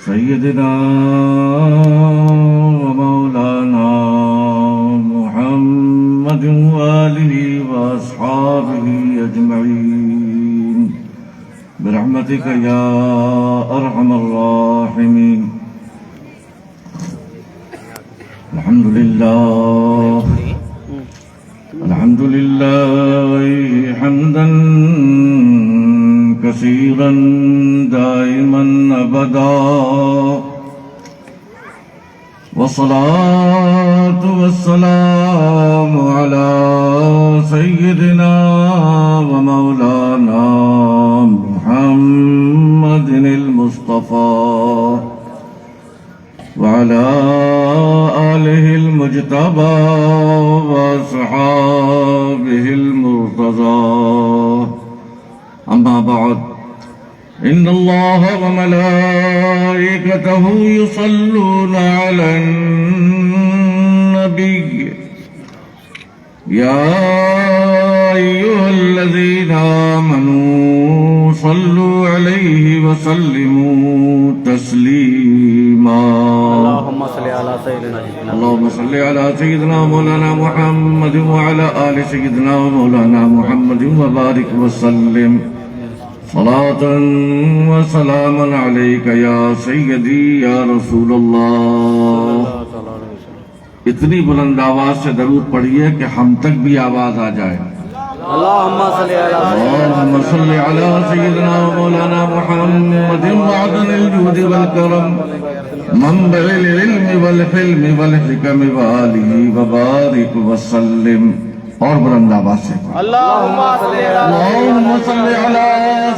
سيدنا ومولانا محمد وآله وأصحابه أجمعين برحمتك يا أرحم الراحمين. الحمد لله حمدا كثيرا دائما أبدا، والصلاة والسلام على سيدنا ومولانا محمد المصطفى وعلى آله المجتبى وأصحابه المرتضى. أما بعد، إن الله وملائكته يصلون على النبي يا أيها الذين آمنوا صلوا عليه وسلموا تسليما. اللهم صل على سيدنا اللهم صل على سيدنا مولانا محمد وعلى آل سيدنا مولانا محمد وبارك وسلم صلاة وسلاما عليك يا سيدي يا رسول اللہ. اتنی بلند آواز سے درود پڑھیے کہ ہم تک بھی آواز آ جائے. اللهم صل على سيدنا مولانا محمد معدن الجود والكرم منبع العلم والحلم والحكم وآله وبارك وسلم. اور بلند آواز سے اللهم صل على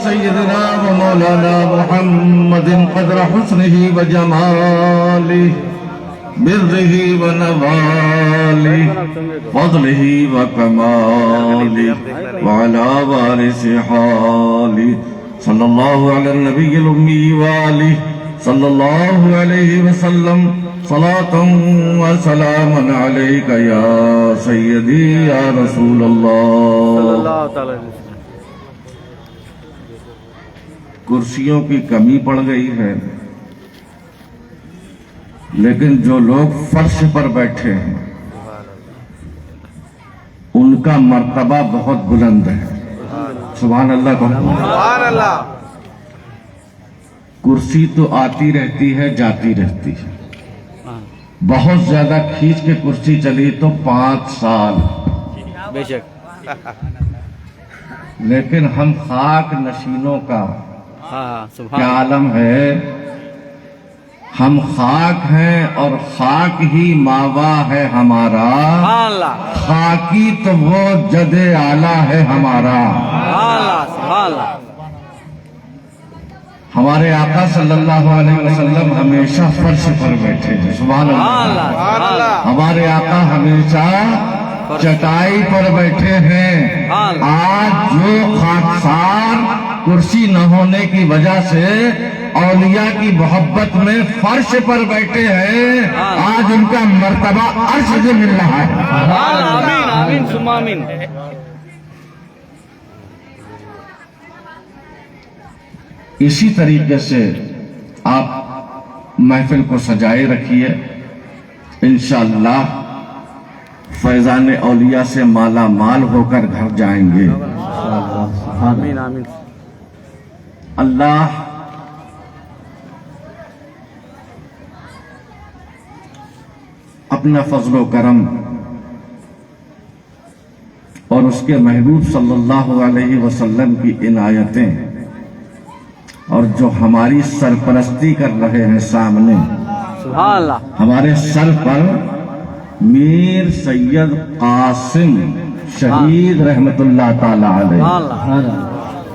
سيدنا ومولانا محمد قدر حسنه وجماله برده ونواله فضله وكماله وعلى وارث حاله صلى الله على النبي الأمي وآله صلى الله عليه وسلم صلاة وسلاما عليك يا سيدي يا رسول الله. کرسیوں کی کمی پڑ گئی ہے، لیکن جو لوگ فرش پر بیٹھے ہیں ان کا مرتبہ بہت بلند ہے. سبحان اللہ کہو. کرسی تو آتی رہتی ہے جاتی رہتی ہے، بہت زیادہ کھینچ کے کرسی چلی تو 5 سال، بے شک، لیکن ہم خاک نشینوں کا کیا عالم ہے. ہم خاک ہیں اور خاک ہی ماوا ہے ہمارا، خاکی تو وہ جد اعلیٰ ہے ہمارا. ہمارے آقا صلی اللہ علیہ وسلم ہمیشہ فرش پر بیٹھے ہیں. سبحان اللہ. ہمارے آقا ہمیشہ چٹائی پر بیٹھے ہیں. آج جو خاکسار کرسی نہ ہونے کی وجہ سے اولیاء کی محبت میں فرش پر بیٹھے ہیں، آج ان کا مرتبہ عرش سے مل رہا ہے. آمین آمین ثم آمین. اسی طریقے سے آپ محفل کو سجائے رکھیے. انشاءاللہ فیضان اولیاء سے مالا مال ہو کر گھر جائیں گے. آمین آمین. اللہ اپنا فضل و کرم اور اس کے محبوب صلی اللہ علیہ وسلم کی عنایتیں اور جو ہماری سرپرستی کر رہے ہیں سامنے، سبحان اللہ، ہمارے سر پر میر سید قاسم شہید رحمت اللہ تعالی علیہ،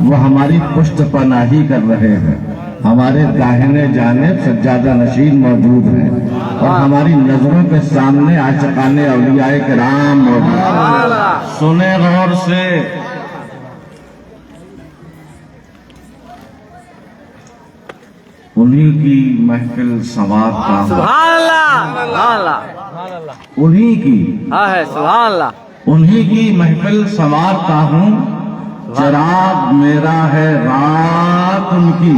وہ ہماری پشت پناہی کر رہے ہیں. ہمارے داہنے جانب سجادہ نشین موجود ہیں اور ہماری نظروں کے سامنے عاشقان اولیاء کرام موجود ہیں. سنیں غور سے، انہی کی محفل سماعت کا ہوں، سبحان اللہ، انہی کی سبحان اللہ، انہی کی محفل سماعت کا ہوں. چراغ میرا ہے رات ان کی،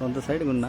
కొంత సైడ్ ఉన్నా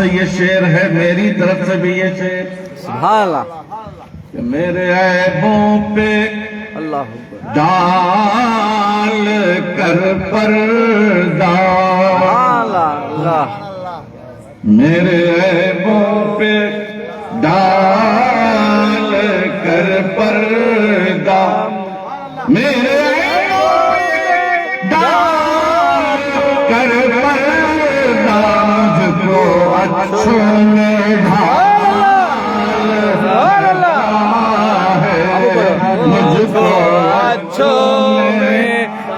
سے یہ شعر ہے، میری طرف سے بھی یہ شعر سبحان اللہ کہ میرے عیبوں پہ اللہ ڈال کر پردہ، اللہ میرے عیبوں پہ ڈال کر پردہ، میرے عیبوں پہ ڈال کر پردہ، مجھ کو اچھوں میں ڈھال ہے، مجھ کو اچھوں میں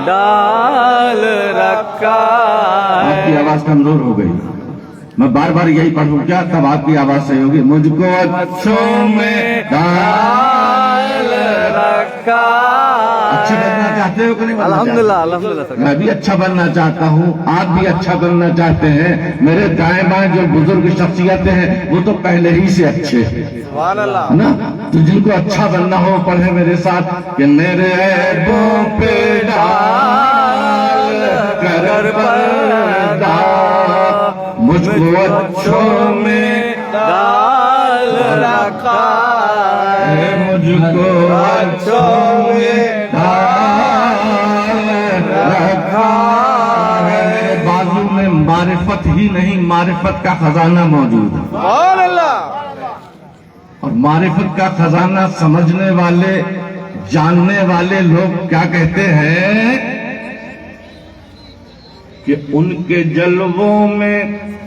ڈال رکھا آپ کی آواز کمزور ہو گئی، میں بار بار یہی پڑھوں کیا تب آپ کی آواز صحیح ہوگی. مجھ کو اچھوں میں ڈال رکھا. اچھا بننا چاہتے ہو کہ نہیں بننا الحمدللہ چاہتے؟ الحمدللہ سر. میں بھی اچھا بننا چاہتا ہوں، آپ بھی اچھا بننا چاہتے ہیں. میرے دائیں بائیں جو بزرگ شخصیتیں ہیں وہ تو پہلے ہی سے اچھے ہیں سبحان اللہ. نا. تو جن کو اچھا بننا ہو پڑھے میرے ساتھ کہ میرے عیبوں پہ ڈال کر پردہ، مجھ کو اچھوں میں ڈال رکھا ہے، مجھ کو اچھوں میں ڈال رکھا ہے. بازو میں معرفت ہی نہیں، معرفت کا خزانہ موجود ہے. سبحان اللہ. اور معرفت کا خزانہ سمجھنے والے جاننے والے لوگ کیا کہتے ہیں کہ ان کے جلووں میں،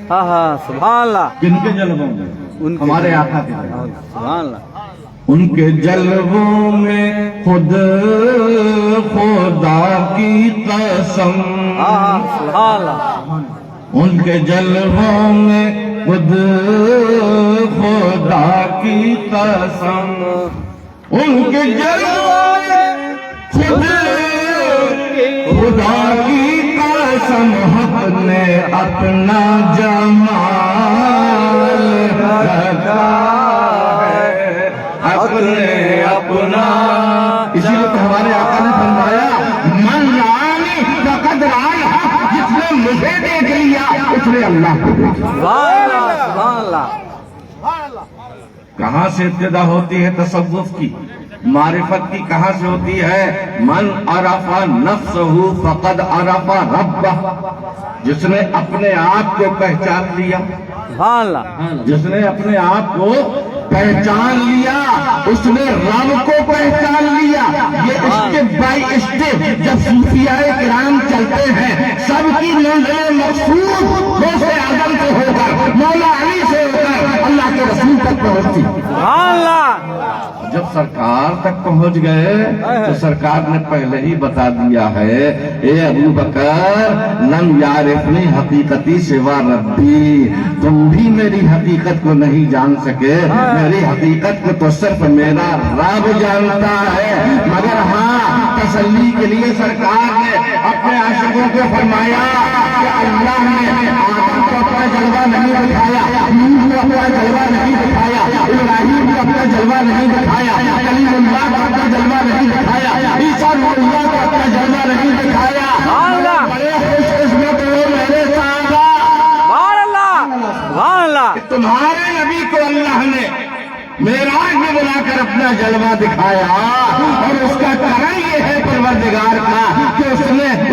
ہاں ہاں سبحان اللہ. کن کے جلووں میں؟ ان کے ہمارے آقا کے جلووں میں. سبحان اللہ. ان کے جلووں میں خود خدا کی قسم، ہاں ہاں سبحان اللہ. ان کے جلووں میں خود خدا کی قسم، ان کے جلووں میں خود خدا کی قسم، حق نے اپنا جمال رکھا ہے، حق نے اپنا. اسی لیے تو ہمارے آقا نے فرمایا من رانی فقد رأى الحق، جس نے مجھے دیکھ لیا اس نے اللہ کو دیکھ لیا. سبحان اللہ سبحان اللہ. کہاں سے ابتدا ہوتی ہے تصوف کی، معرفت کی کہاں سے ہوتی ہے؟ من عرف نفسہ فقد عرف ربہ، جس نے اپنے آپ کو پہچان لیا، سبحان اللہ. جس نے اپنے آپ کو پہچان لیا اس نے رب کو پہچان لیا. یہ اسٹیپ بائی اسٹیپ جب صوفیاء کرام چلتے ہیں سب کی منزل مقصود غوث اعظم سے ہو کر مولا علی سے ہو کر اللہ کے رسول تک پہنچتی. سبحان اللہ. جب سرکار تک پہنچ گئے تو سرکار نے پہلے ہی بتا دیا ہے اے ابو بکر لم یعرفنی حقیقتی سوا ربی، تم بھی میری حقیقت کو نہیں جان سکے، میری حقیقت کو تو صرف میرا رب جانتا ہے. مگر ہاں تسلی کے لیے سرکار نے اپنے عاشقوں کو فرمایا کہ اللہ نے آدم کو اپنا جلوہ نہیں دکھایا، نوح کو اپنا جلوہ نہیں دکھایا، ابراہیم کو اپنا جلوہ نہیں دکھایا، کلیم اللہ کو اپنا جلوہ نہیں دکھایا، عیسیٰ اللہ کو اپنا جلوہ نہیں دکھایا. بڑے خوش قسمت ہو میرے صحابہ سبحان اللہ سبحان اللہ. کہ تمہارے نبی کو اللہ نے معراج میں بلا کر اپنا جلوہ دکھایا، اور اس کا کرم یہ ہے پروردگار کا کہ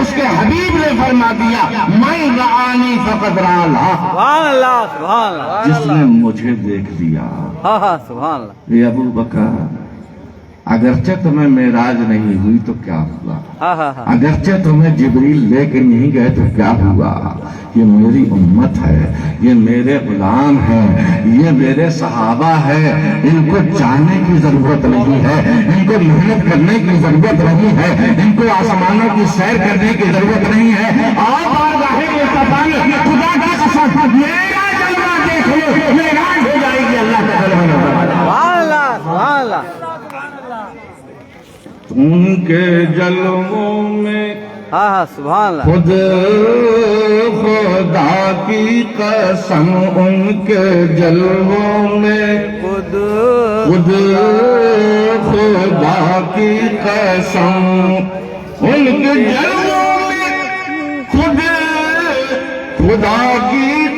اس کے حبیب نے فرما دیا من رآنی فقد رأى الحق، سبحان اللہ سبحان اللہ. جس نے مجھے دیکھ لیا. ہاں ہاں سبحان اللہ. اے ابو بکر اگرچہ تمہیں معراج نہیں ہوئی تو کیا ہوا، ہاں ہاں ہاں. اگرچہ تمہیں جبریل لے کے نہیں گئے تو کیا ہوا، یہ میری امت ہے، یہ میرے غلام ہیں، یہ میرے صحابہ ہیں. ان کو جاننے کی ضرورت نہیں ہے، ان کو محنت کرنے کی ضرورت نہیں ہے، ان کو آسمانوں کی سیر کرنے کی ضرورت نہیں ہے. آپ خدا کی قسم میرا جلوہ دیکھ لو، معراج ہو جائے گی اللہ کا جلوہ نظر. سبحان اللہ سبحان اللہ. ان کے جلووں میں ہاں ہاں سبحان اللہ. خود خدا کی قسم، ان کے جلووں میں خود خود خدا کی قسم، ان کے جلووں میں خود خدا کی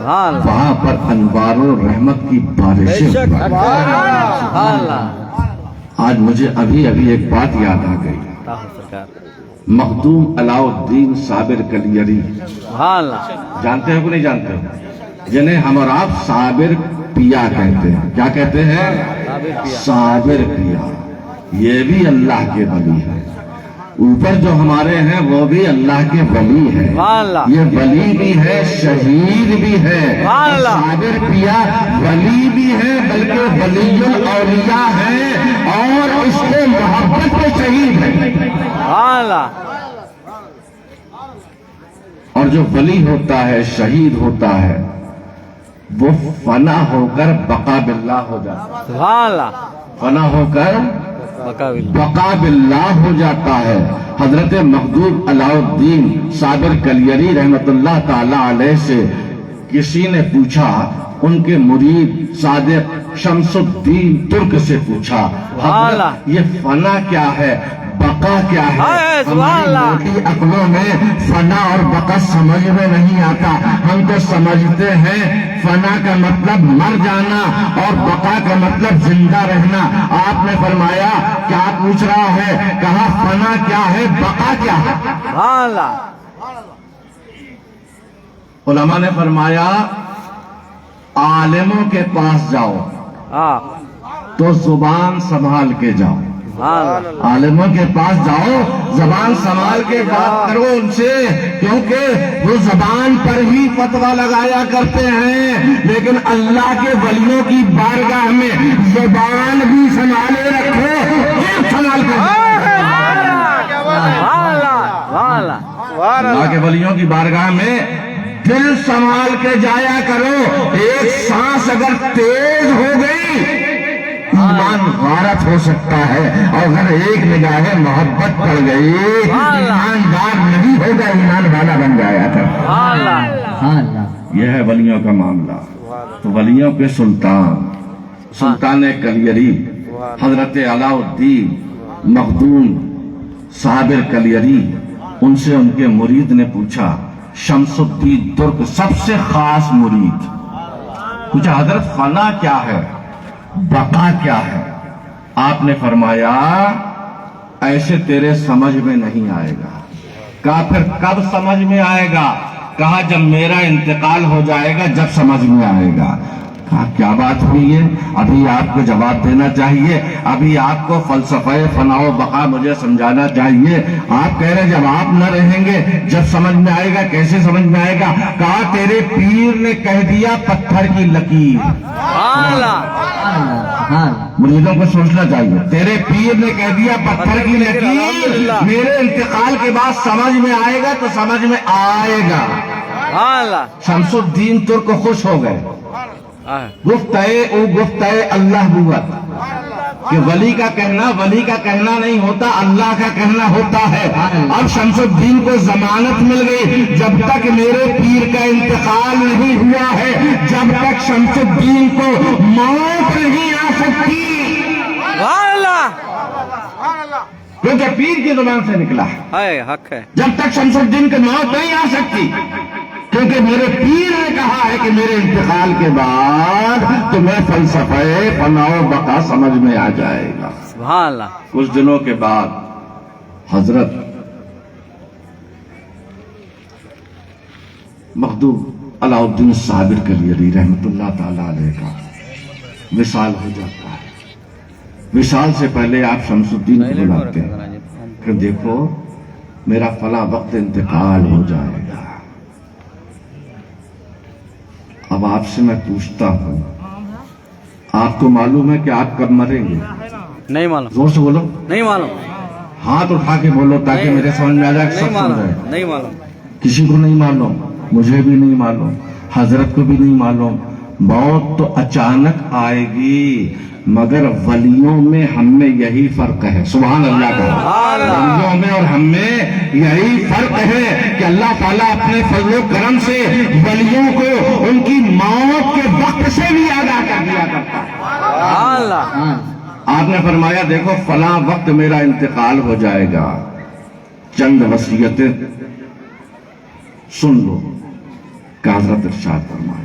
اللہ وہاں پر انوار و رحمت کی بارشیں بے شک برسیں۔ اللہ آج مجھے ابھی ایک بات یاد آ گئی۔ سرکار مخدوم علاء الدین صابر کلیری، اللہ جانتے ہو کہ نہیں جانتے ہو؟ جنہیں ہم اور آپ صابر پیا کہتے ہیں۔ کیا کہتے ہیں؟ صابر پیا۔ یہ بھی اللہ کے ولی ہے۔ اوپر جو ہمارے ہیں وہ بھی اللہ کے ولی ہے۔ اللہ یہ ولی بھی ہے، شہید بھی ہے۔ اللہ صابر پیا ولی بھی ہے، بلکہ ولی الاولیاء ہے، اور اس کے محبت میں شہید ہے۔ اللہ اور جو ولی ہوتا ہے، شہید ہوتا ہے، وہ فنا ہو کر بقا باللہ ہو جاتا ہے۔ اللہ فنا ہو کر بقابل بقا باللہ ہو جاتا ہے۔ حضرت مخدوم علاء الدین صابر کلیری رحمت اللہ تعالی علیہ سے کسی نے پوچھا، ان کے مرید صادق شمس الدین ترک سے پوچھا، حضرت یہ فنا کیا ہے، بقا کیا ہے؟ ہماری موٹی عقلوں میں فنا اور بقا سمجھ میں نہیں آتا۔ ہم تو سمجھتے ہیں فنا کا مطلب مر جانا اور بقا کا مطلب زندہ رہنا۔ آپ نے فرمایا کیا پوچھ رہا ہے؟ کہا فنا کیا ہے، بقا کیا ہے؟ اللہ علماء نے فرمایا عالموں کے پاس جاؤ تو زبان سنبھال کے جاؤ۔ عالموں کے پاس جاؤ، زبان سنبھال کے بات کرو ان سے، کیونکہ وہ زبان پر ہی فتویٰ لگایا کرتے ہیں، لیکن اللہ کے ولیوں کی بارگاہ میں زبان بھی سنبھالے رکھو، یہ سنبھال کر اللہ کے ولیوں کی بارگاہ میں دل سنبھال کے جایا کرو۔ ایک سانس اگر تیز ہو گئی ایمان غارت ہو سکتا ہے، اور اگر ایک نگاہ محبت پڑ گئی ایماندار نہیں ہوگا، ایمان والا بن جایا تھا۔ یہ ہے ولیوں کا معاملہ۔ تو ولیوں کے سلطان کلیری حضرت علاء الدین مخدوم صابر کلیری، ان سے ان کے مرید نے پوچھا، شمس الدین ترک سب سے خاص مرید، پوچھا حضرت فنا کیا ہے، بقا کیا ہے؟ آپ نے فرمایا ایسے تیرے سمجھ میں نہیں آئے گا۔ کہا پھر کب سمجھ میں آئے گا؟ کہا جب میرا انتقال ہو جائے گا جب سمجھ میں آئے گا۔ کہا کیا بات ہوئی ہے؟ ابھی آپ کو جواب دینا چاہیے، ابھی آپ کو فلسفہ فنا و بقا مجھے سمجھانا چاہیے۔ آپ کہہ رہے جب آپ نہ رہیں گے جب سمجھ میں آئے گا، کیسے سمجھ میں آئے گا؟ کہا تیرے پیر نے کہہ دیا پتھر کی لکیر۔ مریدوں کو سوچنا چاہیے، تیرے پیر نے کہہ دیا پتھر کی لکیر، میرے انتقال کے بعد سمجھ میں آئے گا تو سمجھ میں آئے گا۔ شمس الدین ترک خوش ہو گئے۔ گفتہ اللہ بوت کہ ولی کا کہنا نہیں ہوتا، اللہ کا کہنا ہوتا ہے۔ اب شمس الدین کو ضمانت مل گئی، جب تک میرے پیر کا انتقال نہیں ہوا ہے، جب تک شمس الدین کو موت نہیں آ سکتی، کیونکہ پیر کی زبان سے نکلا ہے، حق ہے۔ جب تک شمس الدین کی موت نہیں آ سکتی، کیونکہ میرے پیر نے کہا ہے کہ میرے انتقال کے بعد تمہیں فلسفہ فنا و بقا سمجھ میں آ جائے گا۔ سبحان اللہ۔ کچھ دنوں کے بعد حضرت مخدوم علاء الدین صابر کلیری رحمت اللہ تعالی علیہ کا وصال ہو جاتا ہے۔ وصال سے پہلے آپ شمس الدین کو بلاتے ہیں کہ دیکھو میرا فلاں وقت انتقال ہو جائے گا، اب آپ سے میں پوچھتا ہوں، آپ کو معلوم ہے کہ آپ کب مریں گے؟ نہیں معلوم۔ زور سے بولو۔ نہیں معلوم۔ ہاتھ اٹھا کے بولو تاکہ میرے سمجھ میں آ جائے۔ نہیں معلوم۔ نہیں معلوم۔ کسی کو نہیں معلوم، مجھے بھی نہیں معلوم، حضرت کو بھی نہیں معلوم۔ موت تو اچانک آئے گی، مگر ولیوں میں ہم میں یہی فرق ہے۔ سبحان اللہ کا، ولیوں میں اور ہم میں یہی فرق ہے کہ اللہ تعالیٰ اپنے فضل و کرم سے ولیوں کو ان کی موت کے وقت سے بھی آگاہ کر دیا کرتا ہے۔ آپ نے فرمایا دیکھو فلاں وقت میرا انتقال ہو جائے گا، چند وصیتیں سن لو کہ حضرت ارشاد فرمائے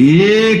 1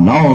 9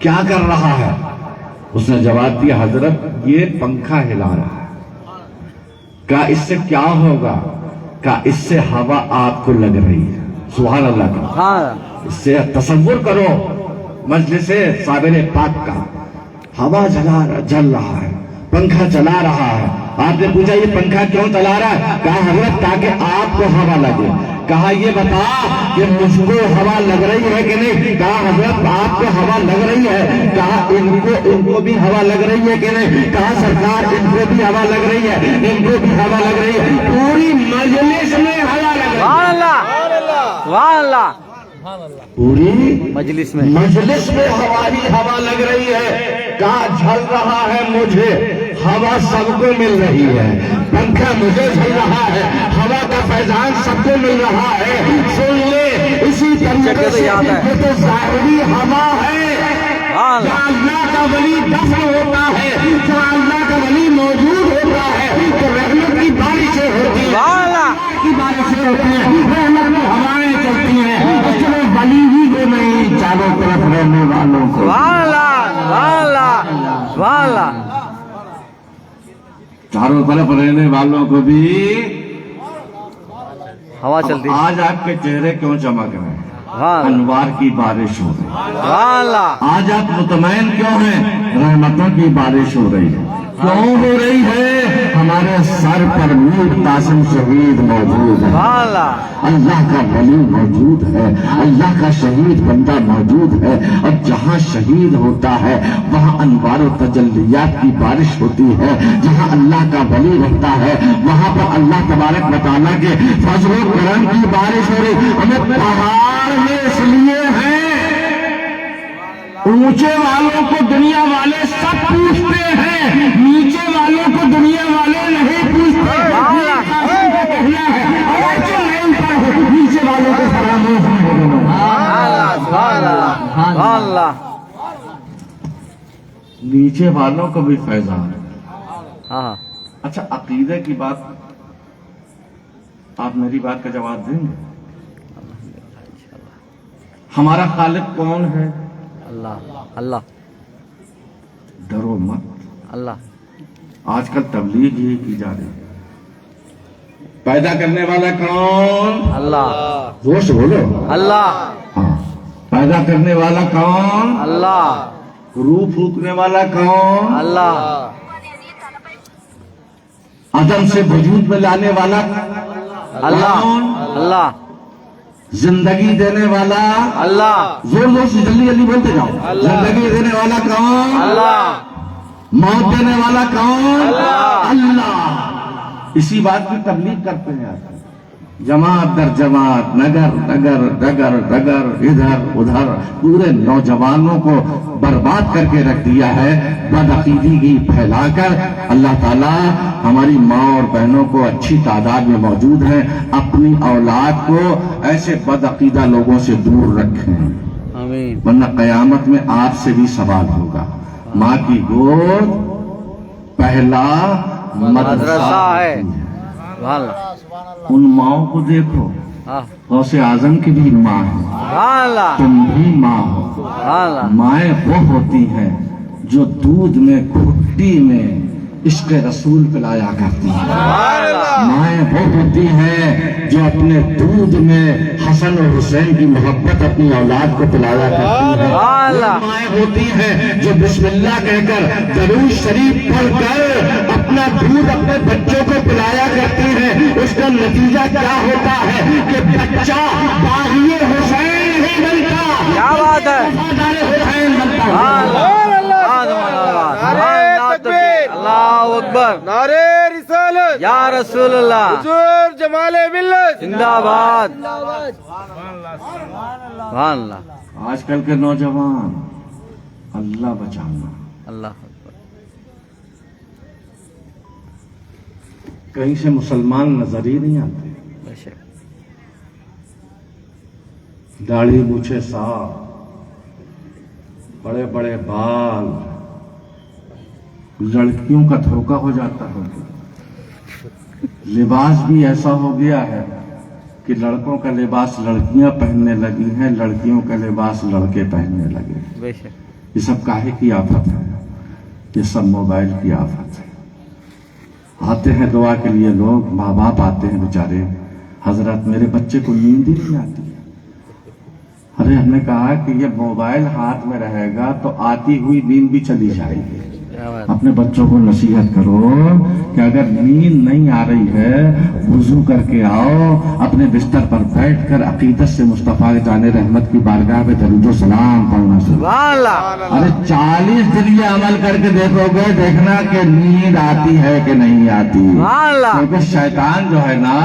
کیا کر رہا ہے؟ اس نے جواب دیا حضرت یہ پنکھا ہلا رہا ہے۔ کہا اس سے کیا ہوگا؟ کہا اس سے ہوا آپ کو لگ رہی ہے۔ سبحان اللہ کا، ہاں اس سے تصور کرو مجلس صابر پاک کا، ہوا جل رہا ہے، پنکھا چلا رہا ہے۔ آپ نے پوچھا یہ پنکھا کیوں چلا رہا ہے؟ کہا حضرت تاکہ آپ کو ہوا لگے۔ کہا یہ بتا کہ مجھ کو ہوا لگ رہی ہے کہ نہیں؟ کہا حضرت آپ کو ہوا لگ رہی ہے۔ کہا ان کو بھی ہوا لگ رہی ہے کہ نہیں؟ کہا سرکار ان کو بھی ہوا لگ رہی ہے، ان کو بھی ہوا لگ رہی ہے، پوری مجلس میں ہوا لگ رہی ہے۔ سبحان اللہ سبحان اللہ، پوری مجلس میں مجلس میں ہماری ہوا لگ رہی ہے۔ کہا جھل رہا ہے مجھے، ہوا سب کو مل رہی ہے، پنکھا مجھے جھل رہا ہے، ہوا کا فیضان سب کو مل رہا ہے۔ سن لے اسی طریقے سے یہ تو ظاہری ہوا ہے۔ جہاں اللہ کا ولی دفن ہوتا ہے، جہاں اللہ کا ولی موجود ہوتا ہے تو رحمت کی بارشیں ہوتی ہیں، کی بارشیں ہوتی ہیں، رحمت کی ہوائیں چلتی ہیں۔ اس میں ولی ہی کو نہیں، چاروں طرف رہنے والوں کو۔ سبحان اللہ سبحان اللہ سبحان اللہ، چاروں طرف رہنے والوں کو بھی ہوا چلتی ہے۔ آج آپ کے چہرے کیوں چمک رہے ہیں؟ سبحان اللہ انوار کی بارش ہو رہی ہے۔ سبحان اللہ، آج آپ مطمئن کیوں ہیں؟ رحمتوں کی بارش ہو رہی ہے۔ کیوں ہو رہی ہے؟ ہمارے سر پر میر قاسم شہید موجود ہے، سبحان اللہ، اللہ کا ولی موجود ہے، اللہ کا شہید بندہ موجود ہے، اور جہاں شہید ہوتا ہے وہاں انوار و تجلیات کی بارش ہوتی ہے۔ جہاں اللہ کا ولی رہتا ہے وہاں پر اللہ تبارک و تعالیٰ کے فضل و کرم کی بارش ہو رہی۔ ہمیں پہاڑ میں اس لیے ہیں، اونچے والوں کو دنیا والے سب پوچھتے ہیں، نیچے والوں کو دنیا والے نہیں پوچھتے۔ نیچے والوں کو فراموش نہیں ہونا۔ سبحان اللہ سبحان اللہ، نیچے والوں کو بھی فیضان ہے۔ ہاں اچھا عقیدے کی بات، آپ میری بات کا جواب دیں گے؟ ہمارا خالق کون ہے؟ اللہ اللہ ڈرو مت۔ اللہ، آج کل تبلیغ یہ کی جا رہی ہے۔ پیدا کرنے والا کون؟ اللہ زور سے بولو۔ اللہ ہاں، پیدا کرنے والا کون؟ اللہ روح پھونکنے والا کون؟ اللہ عدم سے وجود میں لانے والا اللہ کون؟ اللہ زندگی دینے والا اللہ زور زور سے جلدی جلدی بولتے جاؤ۔ زندگی دینے والا کون؟ اللہ موت دینے والا کون؟ اللہ۔ اللہ۔ اسی بات کی تبلیغ کرتے ہیں آج کل، جماعت در جماعت، نگر نگر ڈگر ڈگر، ادھر ادھر، پورے نوجوانوں کو برباد کر کے رکھ دیا ہے بدعقیدگی پھیلا کر۔ اللہ تعالیٰ ہماری ماں اور بہنوں کو اچھی تعداد میں موجود ہیں، اپنی اولاد کو ایسے بدعقیدہ لوگوں سے دور رکھیں، آمین، ورنہ قیامت میں آپ سے بھی سوال ہوگا۔ ماں کی گود پہلا مدرسہ ہے۔ سبحان اللہ، ان ماؤں کو دیکھو، ہاں غوث اعظم کی بھی ماں ہے، سبحان اللہ تم بھی ماں ہو۔ سبحان اللہ، مائیں وہ ہوتی ہیں جو دودھ میں گھٹی میں عشق رسول پلایا کرتی ہیں۔ مائیں وہ ہوتی ہیں جو اپنے دودھ میں حسن اور حسین کی محبت اپنی اولاد کو پلایا کرتی ہیں۔ وہ مائیں ہوتی ہیں جو بسم اللہ کہہ کر درود شریف پڑھ کر اپنا دودھ اپنے بچوں کو پلایا کرتی ہیں۔ اس کا نتیجہ کیا ہوتا ہے کہ بچہ باغی حسین نہیں بنتا، کیا بات ہے، وفادار حسین بنتا ہے۔ اللہ اکبر، نعرے رسالت، یا رسول اللہ، حضور جمال ملت زندہ باد، سبحان اللہ، آج کل کے نوجوان، اللہ بچانا، اللہ اکبر، کہیں سے مسلمان نظر ہی نہیں آتے، بے شک، داڑھی مونچھے صاف، بڑے بڑے بال، لڑکیوں کا دھوکہ ہو جاتا ہے۔ لباس بھی ایسا ہو گیا ہے کہ لڑکوں کا لباس لڑکیاں پہننے لگی ہیں، لڑکیوں کا لباس لڑکے پہننے لگے۔ بے شک، یہ سب کاہے کی آفت ہے؟ یہ سب موبائل کی آفت ہے۔ آتے ہیں دعا کے لیے لوگ، ماں باپ آتے ہیں بیچارے، حضرت میرے بچے کو نیند ہی نہیں آتی ہے۔ ارے ہم نے کہا کہ یہ موبائل ہاتھ میں رہے گا تو آتی ہوئی نیند بھی چلی جائے گی۔ اپنے بچوں کو نصیحت کرو کہ اگر نیند نہیں آ رہی ہے وضو کر کے آؤ، اپنے بستر پر بیٹھ کر عقیدت سے مصطفیٰ جان رحمت کی بارگاہ میں درود و سلام پڑھنا شروع۔ سبحان اللہ، ارے 40 دن یہ عمل کر کے دیکھو گے، دیکھنا کہ نیند آتی ہے کہ نہیں آتی۔ سبحان اللہ، کیونکہ شیطان جو ہے نا،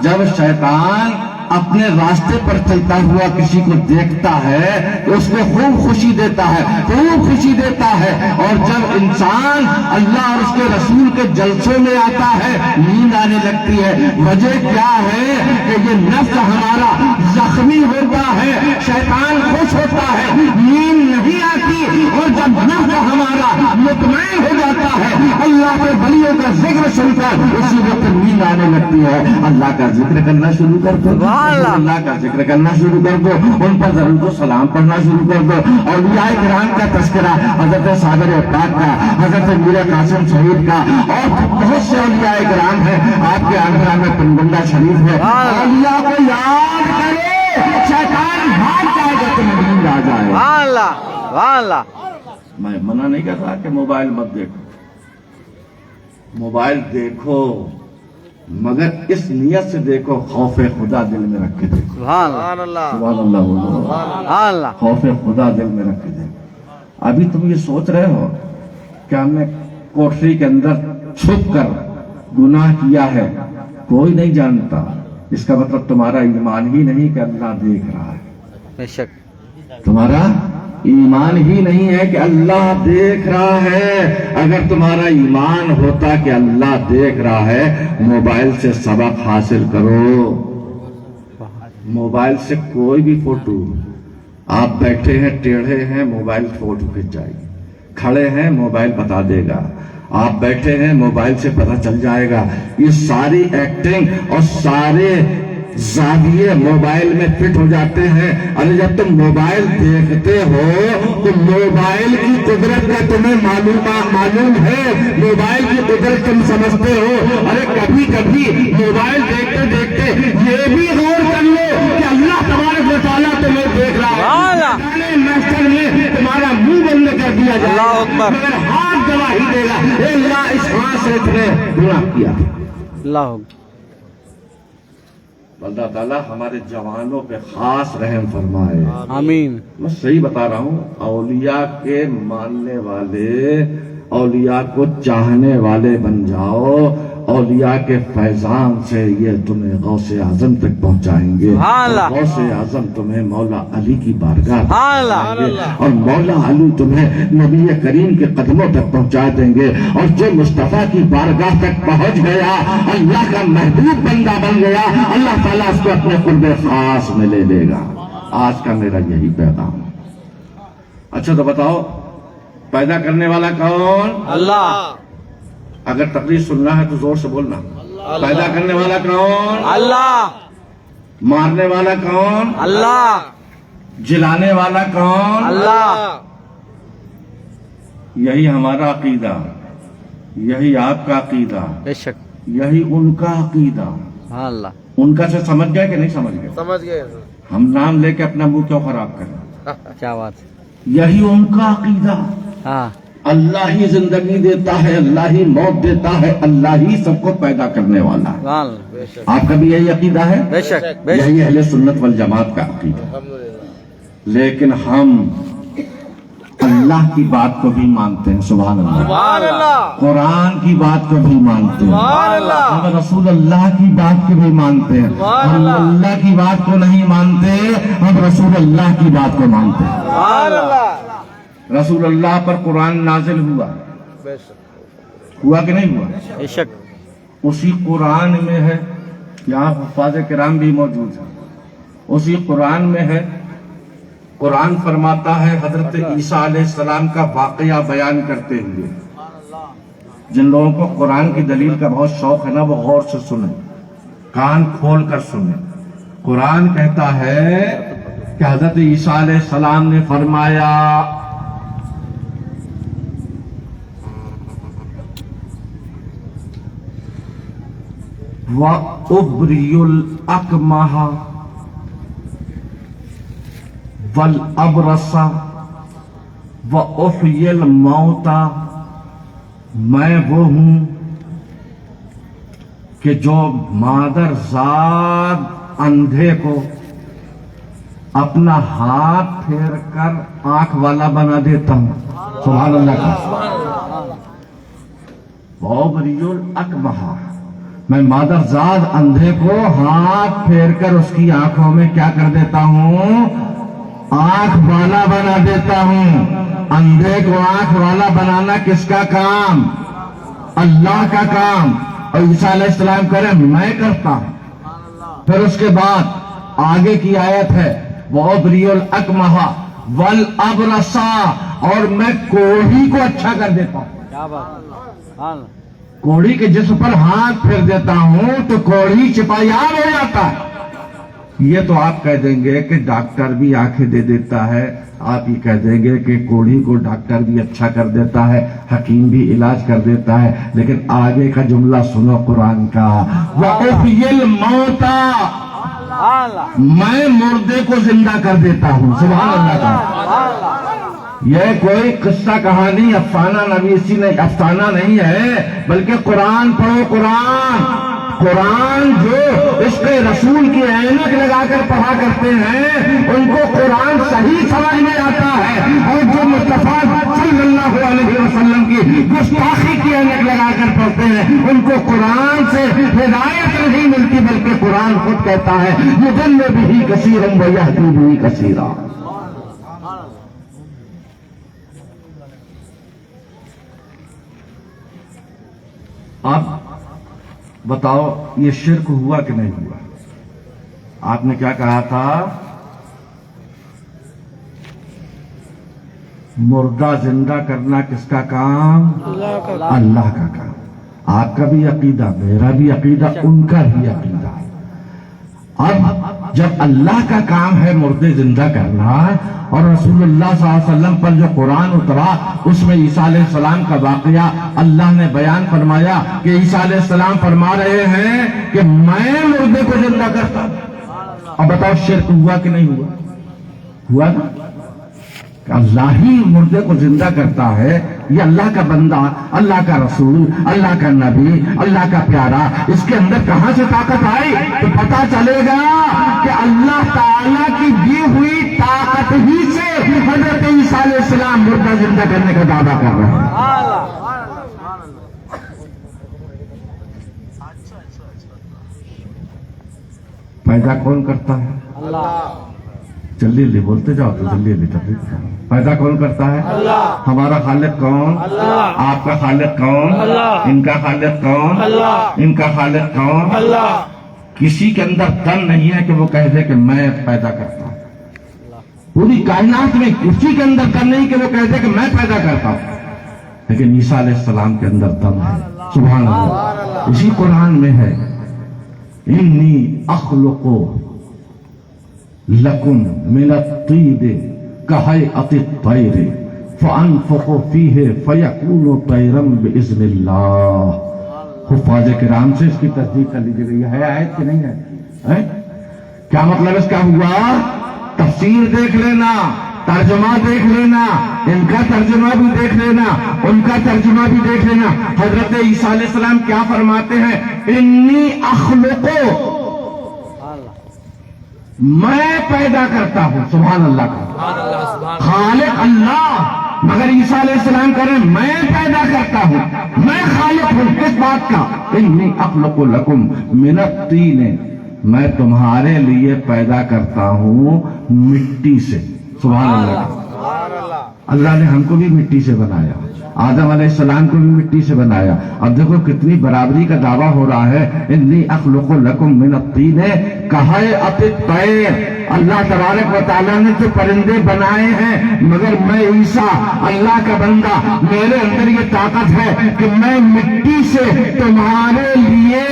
جب شیطان اپنے راستے پر چلتا ہوا کسی کو دیکھتا ہے تو اس میں خوب خوشی دیتا ہے، خوب خوشی دیتا ہے، اور جب انسان اللہ اور اس کے رسول کے جلسوں میں آتا ہے نیند آنے لگتی ہے۔ وجہ کیا ہے کہ یہ نفس ہمارا زخمی ہوتا ہے، شیطان خوش ہوتا ہے، نیند نہیں آتی، اور جب نفس ہمارا مطمئن ہو جاتا ہے اللہ کے ولیوں کا ذکر سن کر اسی وقت نیند آنے لگتی ہے۔ اللہ کا ذکر کرنا شروع کر دو، اللہ کا ذکر کرنا شروع کر دو، ان پر درود و سلام پڑھنا شروع کر دو۔ اولیاء کرام کا تذکرہ، حضرت صابر پاک کا، حضرت میر قاسم شہید کا، اور بہت سے اولیاء کرام ہیں۔ آپ کے آگرہ میں پنگنڈا شریف ہے، اولیاء کو یاد کرو، شیطان بھاگ جائے گا تمہیں نیند آ جائے۔ سبحان اللہ، سبحان اللہ۔ میں منع نہیں کرتا کہ موبائل مت دیکھو، موبائل دیکھو، مگر اس نیت سے دیکھو خوف خدا دل میں رکھ کے دیکھو۔ سبحان اللہ، سبحان اللہ، سبحان اللہ بولو، سبحان اللہ۔ خوف خدا دل میں رکھ کے دیکھو۔ ابھی تم یہ سوچ رہے ہو کہ ہم نے کوٹری کے اندر چھپ کر گناہ کیا ہے، کوئی نہیں جانتا، اس کا مطلب تمہارا ایمان ہی نہیں کہ اللہ دیکھ رہا ہے۔ بے شک، تمہارا ایمان ہی نہیں ہے کہ اللہ دیکھ رہا ہے۔ اگر تمہارا ایمان ہوتا کہ اللہ دیکھ رہا ہے، موبائل سے سبق حاصل کرو۔ موبائل سے کوئی بھی فوٹو، آپ بیٹھے ہیں ٹیڑھے ہیں موبائل فوٹو کھنچ جائے گی، کھڑے ہیں موبائل بتا دے گا، آپ بیٹھے ہیں موبائل سے پتہ چل جائے گا۔ یہ ساری ایکٹنگ اور سارے زاویے موبائل میں فٹ ہو جاتے ہیں۔ ارے جب تم موبائل دیکھتے ہو تو موبائل کی قدرت کا تمہیں معلوم ہے، موبائل کی قدرت تم سمجھتے ہو۔ ارے کبھی کبھی موبائل دیکھتے دیکھتے یہ بھی غور کر لو کہ اللہ تبارک و تعالیٰ تمہیں دیکھ رہا ہے۔ محشر میں تمہارا منہ بند کر دیا جائے اللہ اکبر، مگر ہاتھ گواہی دے گا، اے اللہ اس ہاتھ سے تم نے گناہ کیا۔ اللہ اکبر۔ اللہ تعالیٰ ہمارے جوانوں پہ خاص رحم فرمائے۔ آمین۔ میں صحیح بتا رہا ہوں، اولیاء کے ماننے والے، اولیاء کو چاہنے والے بن جاؤ، اولیاء کے فیضان سے یہ تمہیں غوث اعظم تک پہنچائیں گے، غوث اعظم تمہیں مولا علی کی بارگاہ پہنچائیں گے، اور مولا علی تمہیں نبی کریم کے قدموں تک پہنچا دیں گے۔ اور جو مصطفیٰ کی بارگاہ تک پہنچ گیا، اللہ کا محبوب بندہ بن گیا، اللہ تعالیٰ اس کو اپنے قرب خاص میں لے لے گا۔ آج کا میرا یہی پیغام۔ اچھا تو بتاؤ، پیدا کرنے والا کون؟ اللہ۔ اگر تقریر سننا ہے تو زور سے بولنا۔ پیدا کرنے والا کون؟ اللہ۔ مارنے والا کون؟ اللہ۔ جلانے والا کون؟ اللہ۔ یہی ہمارا عقیدہ، یہی آپ کا عقیدہ، بے شک، یہی ان کا عقیدہ۔ سبحان اللہ۔ ان کا سے سمجھ گئے کہ نہیں سمجھ گئے؟ سمجھ گئے۔ ہم نام لے کے اپنا منہ کیوں خراب کریں؟ کیا بات ہے۔ یہی ان کا عقیدہ، ہاں، اللہ ہی زندگی دیتا ہے، اللہ ہی موت دیتا ہے، اللہ ہی سب کو پیدا کرنے والا ہے۔ سبحان اللہ۔ آپ کا بھی یہی عقیدہ ہے؟ بے شک، بے شک۔ یہی اہل سنت والجماعت کا عقیدہ۔ لیکن ہم اللہ کی بات کو بھی مانتے ہیں، سبحان اللہ، سبحان اللہ، قرآن کی بات کو بھی مانتے ہیں، سبحان اللہ، ہم رسول اللہ کی بات کو بھی مانتے ہیں۔ ہم اللہ کی بات کو نہیں مانتے، ہم رسول اللہ کی بات کو مانتے ہیں۔ سبحان اللہ، رسول اللہ پر قرآن نازل ہوا، بے شک، ہوا کہ نہیں ہوا؟ بے شک، اسی قرآن میں ہے، یہاں حفاظ کرام بھی موجود ہیں، اسی قرآن میں ہے۔ قرآن فرماتا ہے، حضرت عیسیٰ علیہ السلام کا واقعہ بیان کرتے ہوئے، جن لوگوں کو قرآن کی دلیل کا بہت شوق ہے نا، وہ غور سے سنیں، کان کھول کر سنیں۔ قرآن کہتا ہے کہ حضرت عیسیٰ علیہ السلام نے فرمایا، وَأُبْرِئُ الْأَكْمَحَ وَالْأَبْرَصَ وَأُحْيِي الْمَوْتَى، میں وہ ہوں کہ جو مادر ذات اندھے کو اپنا ہاتھ پھیر کر آنکھ والا بنا دیتا ہوں. سبحان اللہ کا. وَأُبْرِئُ الْأَكْمَحَ، میں مادر ذات اندھے کو ہاتھ پھیر کر اس کی آنکھوں میں کیا کر دیتا ہوں؟ آنکھ والا بنا دیتا ہوں. اندھے کو آنکھ والا بنانا کس کا کام؟ اللہ کا کام. اور عیسیٰ علیہ السلام کرے میں کرتا ہوں. پھر اس کے بعد آگے کی آیت ہے وَأُبْرِئُ الْأَكْمَحَ وَالْأَبْرَصَ، اور میں کوڑھی کو اچھا کر دیتا ہوں. کیا بات. کوڑھی کے جسم پر ہاتھ پھیر دیتا ہوں تو کوڑھی چپایاب ہو جاتا ہے. یہ تو آپ کہہ دیں گے کہ ڈاکٹر بھی آنکھیں دے دیتا ہے، آپ یہ کہہ دیں گے کہ کوڑھی کو ڈاکٹر بھی اچھا کر دیتا ہے، حکیم بھی علاج کر دیتا ہے. لیکن آگے کا جملہ سنو قرآن کا، وَأُحْيِي الْمَوْتَى، میں مردے کو زندہ کر دیتا ہوں. سبحان اللہ کا. یہ کوئی قصہ کہانی افسانہ نویسی نہیں، افسانہ نہیں ہے، بلکہ قرآن پڑھو. قرآن جو اس کے رسول کی عینک لگا کر پڑھا کرتے ہیں ان کو قرآن صحیح سمجھ میں آتا ہے، اور جو مصطفیٰ صلی اللہ علیہ وسلم کی گستاخی کی عینک لگا کر پڑھتے ہیں ان کو قرآن سے ہدایت نہیں ملتی، بلکہ قرآن خود کہتا ہے یضل بہ کثیرا ویہدی بہ کثیرا. اب بتاؤ یہ شرک ہوا کہ نہیں ہوا؟ آپ نے کیا کہا تھا؟ مردہ زندہ کرنا کس کا کام؟ اللہ کا کام. آپ کا بھی عقیدہ، میرا بھی عقیدہ، ان کا بھی عقیدہ. اب جب اللہ کا کام ہے مردے زندہ کرنا، اور رسول اللہ صلی اللہ علیہ وسلم پر جو قرآن اترا اس میں عیسیٰ علیہ السلام کا واقعہ اللہ نے بیان فرمایا کہ عیسیٰ علیہ السلام فرما رہے ہیں کہ میں مردے کو زندہ کرتا ہوں. اب بتاؤ شرک ہوا کہ نہیں ہوا؟ ہوا نا. کہ اللہ ہی مردے کو زندہ کرتا ہے. یہ اللہ کا بندہ، اللہ کا رسول، اللہ کا نبی، اللہ کا پیارا، اس کے اندر کہاں سے طاقت آئی؟ تو پتا چلے گا کہ اللہ تعالیٰ کی دی ہوئی طاقت ہی سے حضرت عیسیٰ علیہ السلام مردہ زندہ کرنے کا دعویٰ کر رہے ہیں. پیدا کون کرتا ہے؟ اللہ. جلدی جلدی بولتے جاؤ تو جلدی جلدی. پیدا کون کرتا ہے؟ اللہ. ہمارا خالق کون؟ اللہ. آپ کا خالق کون؟ اللہ. ان کا خالق کون؟ اللہ. ان کا خالق کون؟ اللہ. کسی کے اندر دم نہیں ہے کہ وہ کہہ دے کہ میں پیدا کرتا ہوں. پوری کائنات میں کسی کے اندر دم نہیں کہ وہ کہہ دے کہ میں پیدا کرتا ہوں. لیکن عیسیٰ علیہ السلام کے اندر دم ہے. سبحان اللہ. اسی قرآن میں ہے انی اخلق لکم من الطین کہیئۃ الطیر فانفخ فیہ فیکون طیرا باذن اللہ. حفاظ کرام سے اس کی تصدیق کر لیجیے گا. یہ ہے آیت کہ نہیں ہے؟ کیا مطلب اس کا ہوا؟ تفسیر دیکھ لینا، ترجمہ دیکھ لینا، ان کا ترجمہ بھی دیکھ لینا، ان کا ترجمہ بھی دیکھ لینا. حضرت عیسیٰ علیہ السلام کیا فرماتے ہیں؟ انی اخلق، میں پیدا کرتا ہوں. سبحان اللہ کا. خالق اللہ، مگر عیسیٰ علیہ السلام کہہ رہے ہیں میں پیدا کرتا ہوں، میں خالق ہوں. کس بات کا؟ انی اخلق لکم من الطین، میں تمہارے لیے پیدا کرتا ہوں مٹی سے. سبحان اللہ. اللہ نے ہم کو بھی مٹی سے بنایا، آدم علیہ السلام کو بھی مٹی سے بنایا. اب دیکھو کتنی برابری کا دعویٰ ہو رہا ہے. انی اخلق لکم من الطین کہیئۃ الطیر. اللہ تبارک و تعالیٰ نے تو پرندے بنائے ہیں، مگر میں عیسیٰ اللہ کا بندہ، میرے اندر یہ طاقت ہے کہ میں مٹی سے تمہارے لیے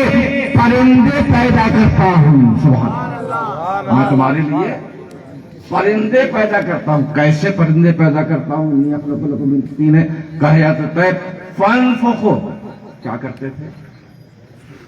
پرندے پیدا کرتا ہوں. سبحان اللہ. میں تمہارے لیے پرندے پیدا کرتا ہوں. کیسے پرندے پیدا کرتا ہوں؟ انی اخلق لکم من الطین کہیئۃ الطیر فانفخوا. کیا کرتے تھے؟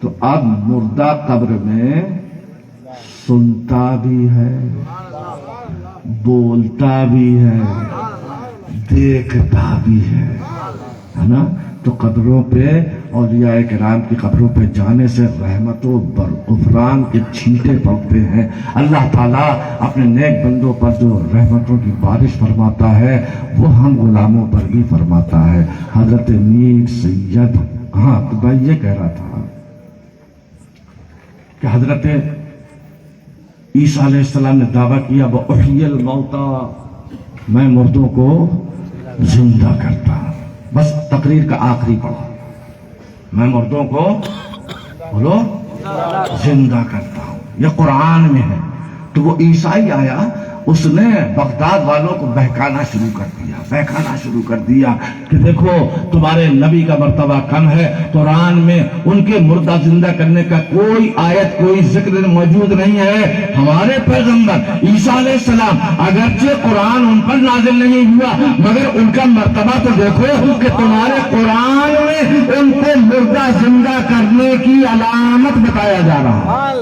تو اب مردہ قبر میں سنتا بھی ہے، بولتا بھی ہے، دیکھتا بھی ہے نا؟ تو قبروں پہ اولیاء کرام کی قبروں پہ جانے سے رحمتوں پر غفران کے چھینٹے پڑتے ہیں۔ اللہ تعالیٰ اپنے نیک بندوں پر جو رحمتوں کی بارش فرماتا ہے وہ ہم غلاموں پر بھی فرماتا ہے۔ حضرت میر سید، ہاں تو بھائی یہ کہہ رہا تھا کہ حضرت عیسیٰ علیہ السلام نے دعویٰ کیا وَأُحْيِي الْمَوْتَى، میں مردوں کو زندہ کرتا ہوں۔ بس تقریر کا آخری پڑھا، میں مردوں کو بولو زندہ کرتا ہوں، یہ قرآن میں ہے۔ تو وہ عیسائی آیا، اس نے بغداد والوں کو بہکانا شروع کر دیا کہ دیکھو تمہارے نبی کا مرتبہ کم ہے، قرآن میں ان کے مردہ زندہ کرنے کا کوئی آیت کوئی ذکر موجود نہیں ہے۔ ہمارے پیغمبر عیسیٰ علیہ السلام اگرچہ قرآن ان پر نازل نہیں ہوا مگر ان کا مرتبہ تو دیکھو کہ تمہارے قرآن میں ان کو مردہ زندہ کرنے کی علامت بتایا جا رہا ہے۔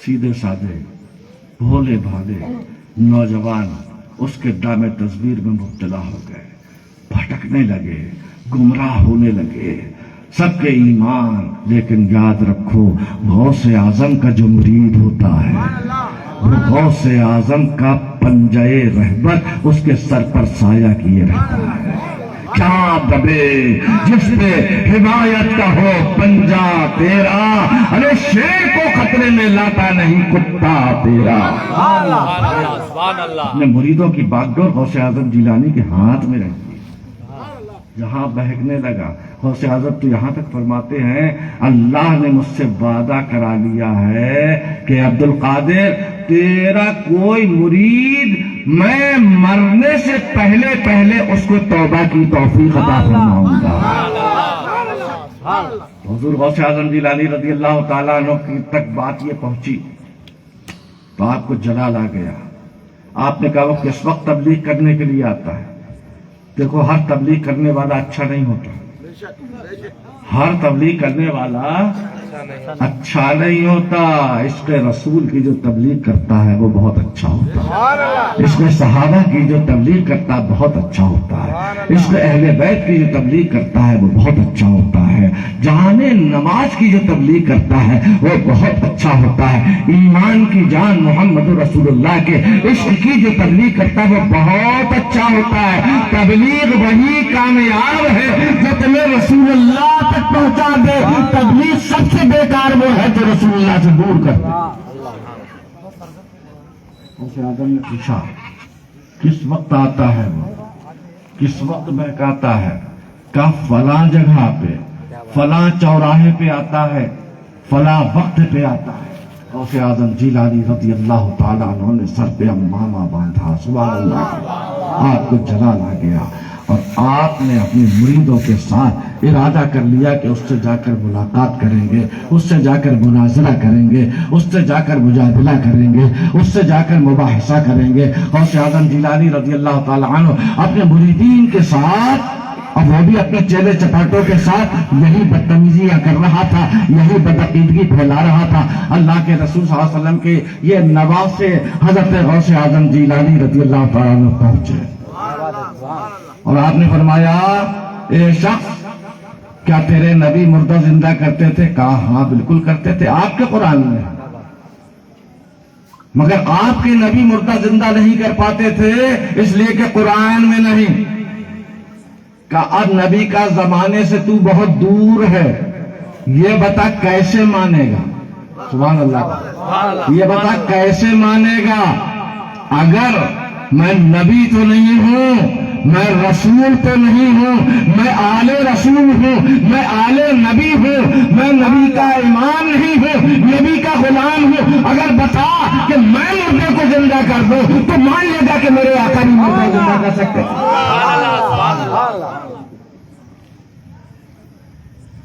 سیدھے سادے بھولے بھالے نوجوان اس کے دام تصویر میں مبتلا ہو گئے، بھٹکنے لگے، گمراہ ہونے لگے، سب کے ایمان۔ لیکن یاد رکھو غوث اعظم کا جو مرید ہوتا ہے وہ غوث اعظم کا پنجے رہبر اس کے سر پر سایہ کیے رہتا ہے۔ کیا دبے جس پہ حمایت کا ہو پنجا تیرا، ارے شیر کو خطرے میں لاتا نہیں کتا تیرا۔ اپنے مریدوں کی باغ ڈور غوث اعظم جیلانی کے ہاتھ میں رہتی، جہاں بہکنے لگا غوث اعظم تو یہاں تک فرماتے ہیں اللہ نے مجھ سے وعدہ کرا لیا ہے کہ عبد القادر تیرا کوئی مرید میں مرنے سے پہلے اس کو توبہ کی توفیق عطا فرماؤں گا۔ حضور غوث اعظم جیلانی رضی اللہ تعالیٰ عنہ کی تک بات یہ پہنچی تو آپ کو جلال آ گیا۔ آپ نے کہا وہ کس وقت تبلیغ کرنے کے لیے آتا ہے؟ دیکھو ہر تبلیغ کرنے والا اچھا نہیں ہوتا، ہر تبلیغ کرنے والا اچھا نہیں ہوتا۔ عشق رسول کی جو تبلیغ کرتا ہے وہ بہت اچھا ہوتا ہے، عشق صحابہ کی جو تبلیغ کرتا ہے بہت اچھا ہوتا ہے، عشق اہل بیت کی جو تبلیغ کرتا ہے وہ بہت اچھا ہوتا ہے، جہان نماز کی جو تبلیغ کرتا ہے وہ بہت اچھا ہوتا ہے، ایمان کی جان محمد رسول اللہ کے عشق کی جو تبلیغ کرتا ہے وہ بہت اچھا ہوتا ہے۔ تبلیغ وہی کامیاب ہے جو تمہیں رسول اللہ تک پہنچا دے، تبلیغ سب سے بیکار وہ ہے جو رسول اللہ سے دور کر دے۔ غوث اعظم نے پوچھا کس وقت آتا ہے وہ، کس وقت بہکاتا ہے؟ کہا فلاں جگہ پہ فلاں چوراہے پہ آتا ہے، فلاں وقت پہ آتا ہے۔ غوث اعظم جیلانی رضی اللہ تعالیٰ عنہ نے سر پہ امامہ باندھا، سبحان اللہ، آپ کو جلال آ گیا اور آپ نے اپنے مریدوں کے ساتھ ارادہ کر لیا کہ اس سے جا کر ملاقات کریں گے، اس سے جا کر مناظرہ کریں گے، اس سے جا کر مجادلہ کریں گے، اس سے جا کر مباحثہ کریں گے۔ غوث اعظم جیلانی رضی اللہ تعالیٰ عنہ اپنے مریدین کے ساتھ، اب وہ بھی اپنے چیلے چپاٹوں کے ساتھ یہی بدتمیزیاں کر رہا تھا، یہی بدعقیدگی پھیلا رہا تھا۔ اللہ کے رسول صلی اللہ علیہ وسلم کے یہ نواسے حضرت غوث اعظم جیلانی رضی اللہ تعالیٰ عنہ پہنچے اور آپ نے فرمایا اے شخص کیا تیرے نبی مردہ زندہ کرتے تھے؟ کہا ہاں بالکل کرتے تھے، آپ کے قرآن میں، مگر آپ کے نبی مردہ زندہ نہیں کر پاتے تھے اس لیے کہ قرآن میں نہیں۔ کہ اب نبی کا زمانے سے تو بہت دور ہے، یہ بتا کیسے مانے گا؟ سبحان اللہ، یہ بتا کیسے مانے گا؟ اگر میں نبی تو نہیں ہوں، میں رسول تو نہیں ہوں، میں آل رسول ہوں، میں آل نبی ہوں، میں نبی کا امام نہیں ہوں، نبی کا غلام ہوں، اگر بتا کہ میں مردے کو زندہ کر دوں تو مان لے گا کہ میرے آقا بھی مردے زندہ کر سکتے۔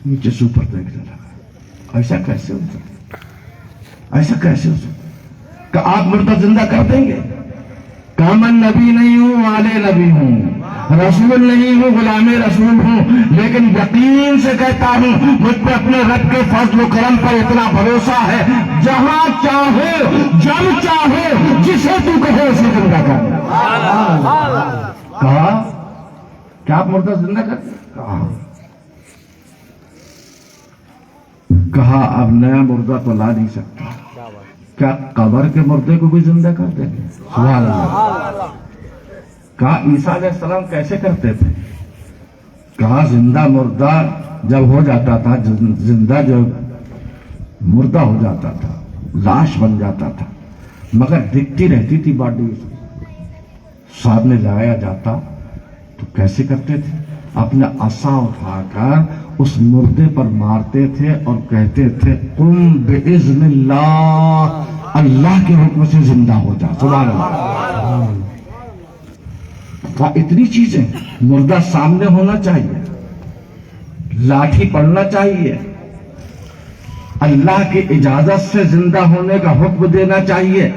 نیچے سے اوپر دیکھنے لگا، ایسا کیسے ہو سکتا، ایسا کیسے ہو سکتا کہ آپ مردہ زندہ کر دیں گے؟ کہ میں نبی نہیں ہوں، آل نبی ہوں، رسول نہیں ہوں، غلام رسول ہوں، لیکن یقین سے کہتا ہوں مجھ پہ اپنے رب کے فضل و کرم پر اتنا بھروسہ ہے، جہاں چاہو جب چاہو جسے تو کہے اسے زندہ کر۔ کہا کیا آپ مردہ زندہ کر؟ کہا اب نیا مردہ تو لا نہیں سکتا، کیا قبر کے مردے کو بھی زندہ کر دیں گے؟ سبحان اللہ۔ کہا عیسیٰ علیہ السلام کیسے کرتے تھے؟ کہا زندہ مردہ جب ہو جاتا تھا، زندہ جب مردہ ہو جاتا تھا، لاش بن جاتا تھا، مگر دکھتی رہتی تھی باڈی، سامنے لایا جاتا تو کیسے کرتے تھے؟ اپنا عصا اٹھا کر اس مردے پر مارتے تھے اور کہتے تھے قم باذن اللہ، اللہ کے حکم سے زندہ ہو جا۔ سبحان اللہ۔ اتنی چیزیں، مردہ سامنے ہونا چاہیے، لاٹھی پڑنا چاہیے، اللہ کی اجازت سے زندہ ہونے کا حکم دینا چاہیے۔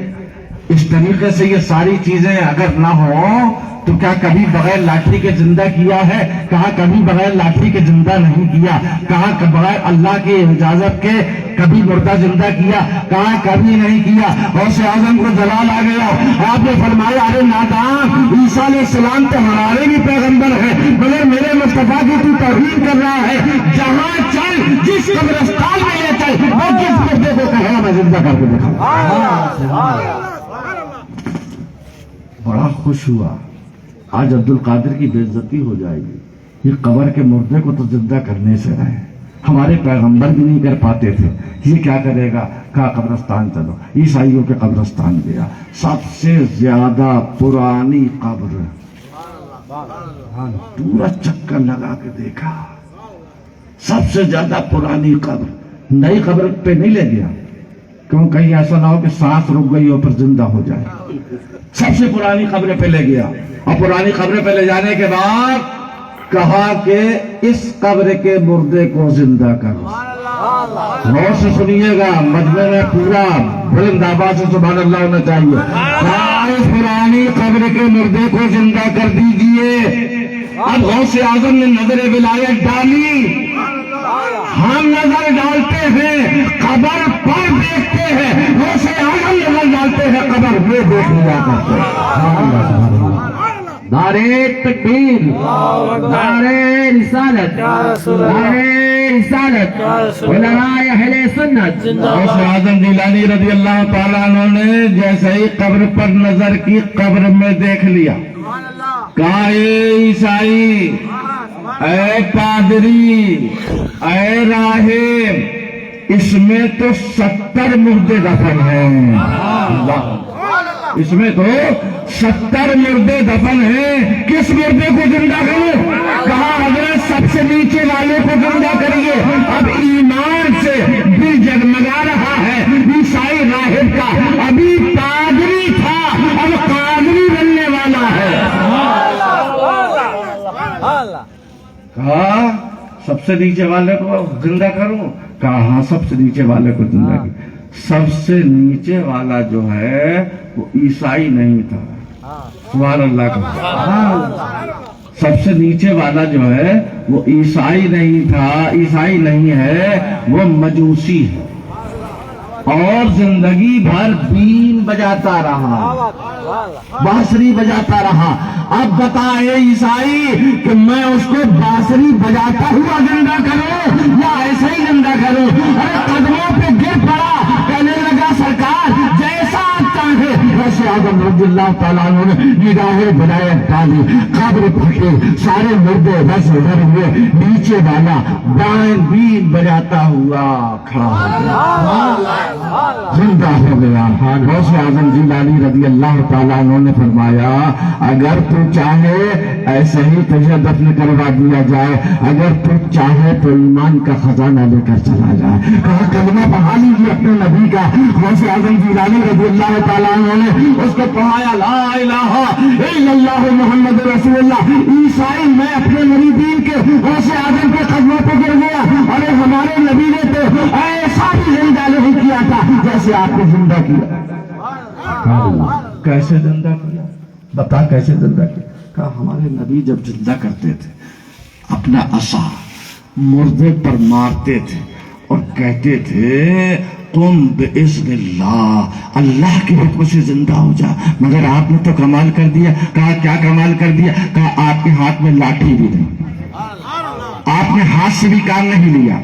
اس طریقے سے یہ ساری چیزیں اگر نہ ہوں تو کیا کبھی بغیر لاٹھی کے زندہ کیا ہے؟ کہا کبھی بغیر لاٹھی کے زندہ نہیں کیا۔ کہا بغیر اللہ کی اجازت کے کبھی مردہ زندہ کیا؟ کہا کبھی نہیں کیا۔ غوث اعظم کو جلال آ گیا، آپ نے فرمایا ارے نادان، عیسیٰ علیہ السلام تو ہمارے بھی پیغمبر ہیں، مگر میرے مصطفیٰ کی تو توہین کر رہا ہے۔ جہاں چل، جس قبرستان میں یہ چل، اور جس مردے کو کہے میں زندہ کر کے دکھاؤں۔ بڑا خوش ہوا، آج عبد القادر کی بے عزتی ہو جائے گی، یہ قبر کے مردے کو تو زندہ کرنے سے رہے، ہمارے پیغمبر بھی نہیں کر پاتے تھے، یہ کیا کرے گا؟ کہا قبرستان چلو۔ عیسائیوں کے قبرستان گیا، سب سے زیادہ پرانی قبر، پورا چکر لگا کے دیکھا، سب سے زیادہ پرانی قبر، نئی قبر پہ نہیں لے گیا، کیوں کہیں ایسا نہ ہو کہ سانس رک گئی اور پھر زندہ ہو جائے۔ سب سے پرانی قبر پہ لے گیا، اور پرانی قبر پہ لے جانے کے بعد کہا کہ اس قبر کے مردے کو زندہ کرو۔ غور سے سنیے گا، مجمع میں پورا بلند آواز سے سبحان اللہ ہونا چاہیے۔ کہا اس پرانی قبر کے مردے کو زندہ کر دیجئے۔ اب غوث اعظم نے نظر ولایت ڈالی، ہم نظر ڈالتے ہیں قبر پر دیکھتے ہیں، غوث اعظم نظر ڈالتے ہیں قبر میں دیکھ لیا کرتے ہیں۔ نعرہ تکبیر، نعرہ رسالت، نعرہ رسالت، علماء اہل سنت۔ غوث اعظم جیلانی رضی اللہ تعالیٰ عنہ نے جیسے ہی قبر پر نظر کی، قبر میں دیکھ لیا، کہا اے عیسائی، اے پادری، اے راہب، اس میں تو 70 مردے دفن ہیں۔ اللہ، اس میں تو 70 مردے دفن ہیں، کس مردے کو زندہ کروں؟ کہا حضرت سب سے نیچے والے کو زندہ کریے۔ اب ایمان سے دل جگمگا رہا ہے عیسائی راہب کا، ابھی پادری تھا اب قادری بننے والا ہے۔ کہا سب سے نیچے والے کو زندہ کروں؟ کہا ہاں سب سے نیچے والے کو زندہ کروں۔ سب سے نیچے والا جو ہے وہ عیسائی نہیں تھا، سبحان اللہ کا، سب سے نیچے والا جو ہے وہ عیسائی نہیں تھا، عیسائی نہیں ہے، وہ مجوسی ہے، اور زندگی بھر بین بجاتا رہا، بانسری بجاتا رہا۔ اب بتائے عیسائی کہ میں اس کو بانسری بجاتا ہوا زندہ کروں یا ایسے ہی زندہ کروں؟ ارے قدموں پہ گر پڑا، کہنے لگا سرکار جیسا آپ چاہے۔ غوث اعظم رضی اللہ تعالیٰ عنہ نے نگاہ ولایت ڈالی، قبر پھٹے، سارے مردے بس ادھر ہوئے، نیچے والا بائیں بین بجاتا ہوا کھڑا ہو گیا، زندہ ہو گیا۔ غوث اعظم جیلانی رضی اللہ تعالیٰ عنہ نے فرمایا اگر تو چاہے ایسے ہی تجھے دفن کروا دیا جائے، اگر تو چاہے تو ایمان کا خزانہ لے کر چلا جائے۔ کہا کلمہ پڑھا لیجیے اپنے نبی کا۔ غوث اعظم جیلانی رضی اللہ تعالیٰ عنہ نے اس کو پڑھایا، لا الہ الا اللہ محمد رسول اللہ۔ عیسائی میں اپنے مریدین کے غوث اعظم کے قدموں پہ گر گیا، ارے ہمارے نبی نے تو ایسا بھی زندہ نہیں کیا تھا جیسے آپ نے زندہ کیا۔ کیسے زندہ کیا؟ بتا کیسے زندہ کیا؟ کہا ہمارے نبی جب زندہ کرتے تھے اپنا عصا مردے پر مارتے تھے اور کہتے تھے تم باذن اللہ کے حکم سے زندہ ہو جا، مگر آپ نے تو کمال کر دیا۔ کہا کیا کمال کر دیا؟ کہا آپ کے ہاتھ میں لاٹھی بھی نہیں، آپ نے ہاتھ سے بھی کام نہیں لیا۔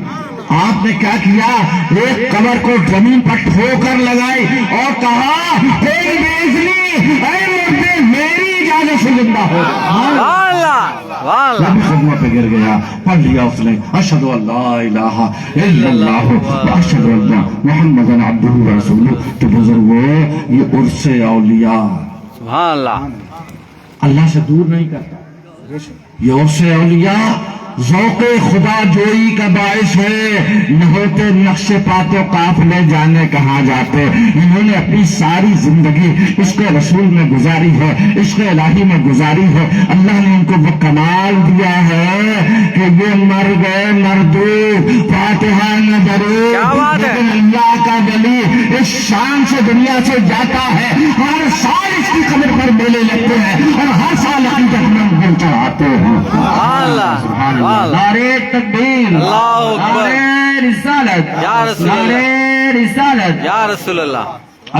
آپ نے کیا کیا؟ ایک کمر کو زمین پر ٹھوکر لگائی اور کہا تیری بےعزتی اے مردے میری اجازت سے زندہ ہو جا۔ جب خدمت پہ گر گیا پڑھ لیا اس نے اشہد ان لا الہ الا اللہ واشہد ان محمد عبدہ ورسولہ۔ تو بزرگوں یہ عرس اولیاء سبحان اللہ، اللہ سے دور نہیں کرتا۔ یہ عرس اولیاء ذوق خدا جوئی کا باعث ہے۔ نہ ہوتے نقش پات و قافلے جانے کہاں جاتے۔ انہوں نے اپنی ساری زندگی عشق رسول میں گزاری ہے، عشق الہی میں گزاری ہے۔ اللہ نے ان کو وہ کمال دیا ہے کہ یہ مر گئے مردود، فاتحہ نہ درود، کیا بات ہے؟ لیکن اللہ کا ولی اس شان سے دنیا سے جاتا ہے، ہر سال اس کی قبر پر میلے لگتے ہیں اور ہر سال عقیدت مند گل چڑھاتے ہیں۔ اللہ نعرے تکبیر، اللہ اکبر، نعرے رسالت، یا رسول اللہ، نعرے رسالت۔ یا رسول اللہ۔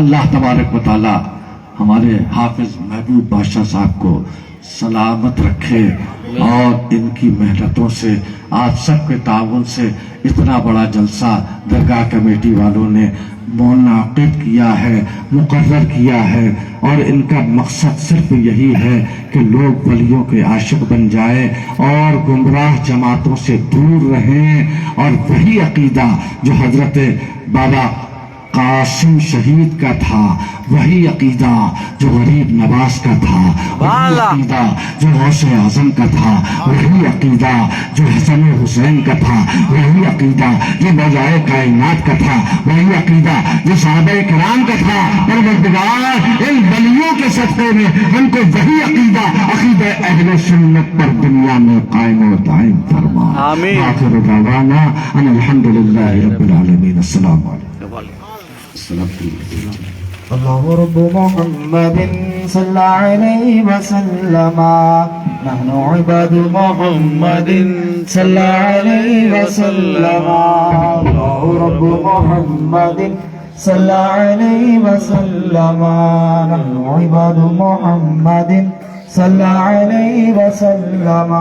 اللہ تبارک و تعالی ہمارے حافظ محبوب بادشاہ صاحب کو سلامت رکھے اور ان کی محنتوں سے آپ سب کے تعاون سے اتنا بڑا جلسہ درگاہ کمیٹی والوں نے منعقد کیا ہے، مقرر کیا ہے، اور ان کا مقصد صرف یہی ہے کہ لوگ ولیوں کے عاشق بن جائیں اور گمراہ جماعتوں سے دور رہیں، اور وہی عقیدہ جو حضرت بابا قاسم شہید کا تھا، وہی عقیدہ جو غریب نواز کا تھا، وہی عقیدہ جو غوث اعظم کا تھا، وہی عقیدہ جو حسن حسین کا تھا، وہی عقیدہ جو مولائے کائنات کا تھا، وہی عقیدہ جو صحابہ کرام کا تھا۔ پروردگار ان ولیوں کے صدقے میں ہم کو وہی عقیدہ عقیدہ اہل سنت پر دنیا میں قائم و دائم فرما۔ آمین۔ آخر دعوانا ان الحمدللہ رب العالمین۔ السلام علیکم۔ الله رب محمد صلى عليه وسلم، نحن عباد محمد صلى عليه وسلم، الله رب محمد صلى عليه وسلم، نحن عباد محمد صلى عليه وسلم،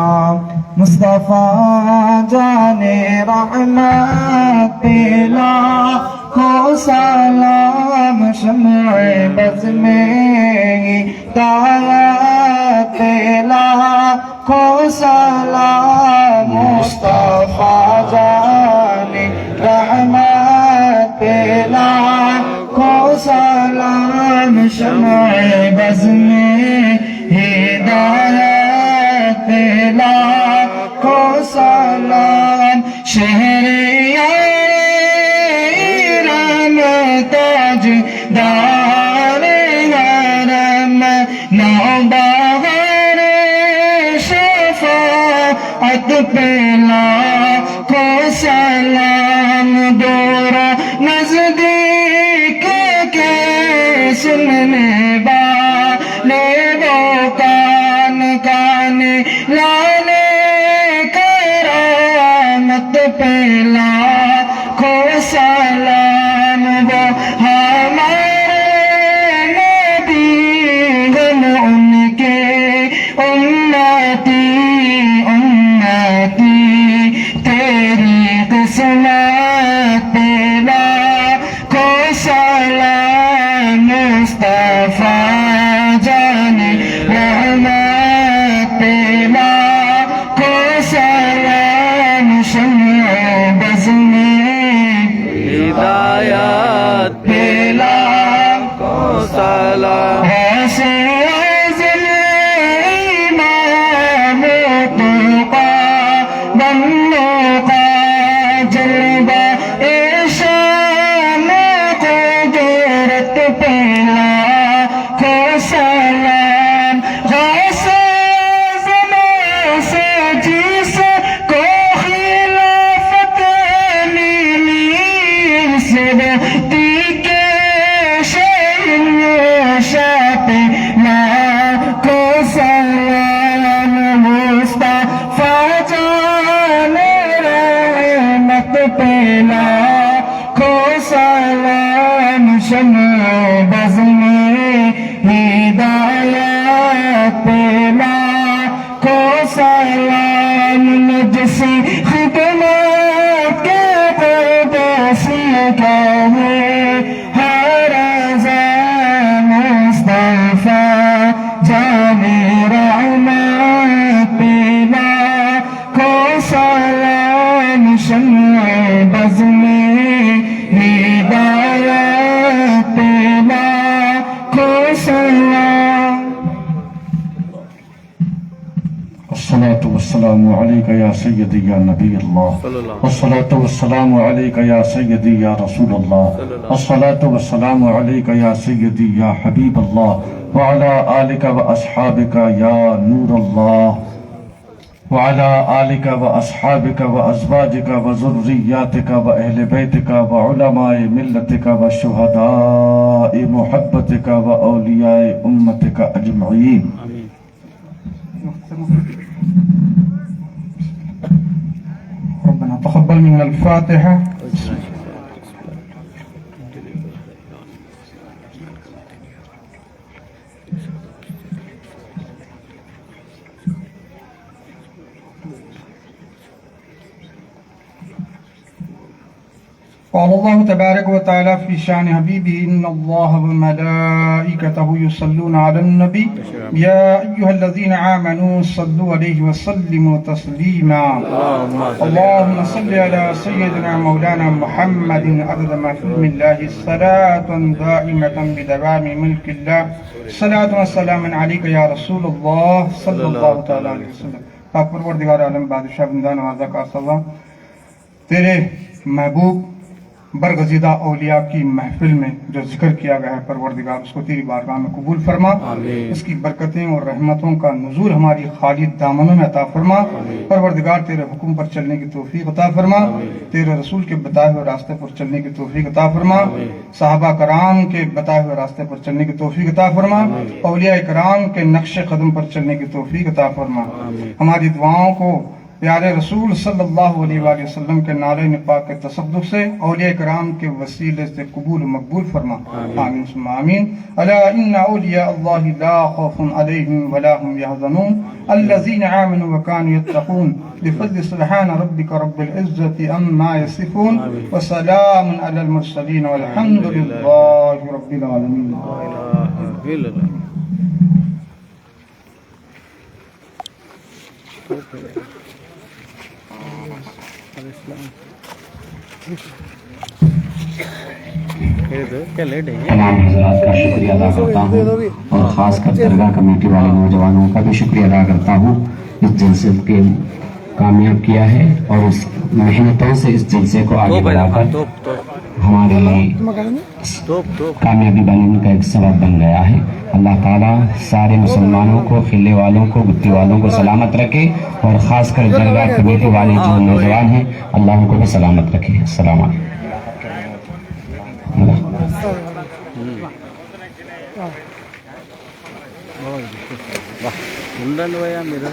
مصطفیٰ جان رحمت پلا کو سلام، شمع بز میں ہدایت پلا کو سلام، مصطفیٰ جان رحمت پلا کو سلام، شمع بز میں ہدایت پلا کو سلام، شہر تاج دار حرم، نوبہار شفاعت پلا کو سلام، دور نزدیک کے سننے والے وہ کان کان لانے کرامت پلا کو سلام، وہ ہمارے نبی ہم ان کے امتی امتی، تیری قسمت پلا کو سلام، مصطفیٰ جان رحمت پلا کو سلام، شمع بز میں ہدایت پلا کو سلام، ایسے اعظم امام تقا بندوں کا جلوہ شان قدرت پلا کو سلام، غوث اعظم سے جس کو خلافت ملی، صدیق کے شہنشاہ شمع بز میں ہدایت پیلا کو سلام نجسی خدمت کے پیداسی کا ہے ہر ازاں مصطفیٰ جانے رحمت پیلا کو سلام شمع بز میں ہدایت پیلا کو سلام الصلاة والسلام عليك يا سيدي يا نبي الله صلى الله. الصلاة والسلام عليك يا سيدي يا رسول الله الصلاة والسلام عليك يا سيدي يا حبيب الله وعلى آلك وأصحابك يا نور الله وعلى آلك وأصحابك وأزواجك وذرياتك وأهل بيتك وعلماء ملتك وشهداء محبتك وأولياء أمتك أجمعين ربنا تقبل منا الفاتحة. قال الله تبارك وتعالى في شأن حبيبه إن الله وملائكته يصلون على النبي يا أيها الذين آمنوا صلوا عليه وسلموا تسليما. اللهم صل على سيدنا مولانا محمد عدد ما في علم الله صلاة دائمة بدوام ملك الله صلاة والسلام عليك يا رسول الله صلى الله تعالى عليه وسلم. آپ پروردگار عالم بادشاہ بندہ نوازہ کا صلاح تیرے محبوب برگزیدہ اولیاء کی محفل میں جو ذکر کیا گیا ہے پروردگار اس کو تیری بارگاہ میں قبول فرما. اس کی برکتیں اور رحمتوں کا نزول ہماری خالی دامنوں میں عطا فرما. پروردگار تیرے حکم پر چلنے کی توفیق عطا فرما. تیرے رسول کے بتائے ہوئے راستے پر چلنے کی توفیق عطا فرما. صحابہ کرام کے بتائے ہوئے راستے پر چلنے کی توفیق عطا فرما. اولیاء کرام کے نقش قدم پر چلنے کی توفیق عطا فرما. ہماری دعاؤں کو پیارے رسول صلی اللہ علیہ وآلہ وسلم کے نعرہ پاک کے تصدق سے اولیاء کرام کے وسیلے سے قبول و مقبول فرما. آمین ثم آمین. الا ان اولیاء اللہ لا خوف علیہم ولا هم يحزنون الذین آمنوا وكانوا يتقون بفضل سبحان ربک رب العزة عما يصفون وسلام علی المرسلین والحمد للہ رب العالمین. تمام حضرات کا شکریہ ادا کرتا ہوں اور خاص کر درگاہ کمیٹی والے نوجوانوں کا بھی شکریہ ادا کرتا ہوں. اس جلسے کے کامیاب کیا ہے اور اس محنتوں سے اس جلسے کو آگے بڑھا کر ہمارے کامیابی بننے کا ایک سبب بن گیا ہے. اللہ تعالیٰ سارے مسلمانوں کو، خلے والوں کو، گتی والوں کو سلامت رکھے اور خاص کر درگاہ کمیٹی والے جو نوجوان ہیں اللہ ان کو بھی سلامت رکھے. السلام علیکم. ఉండండి భయ్యా మీరు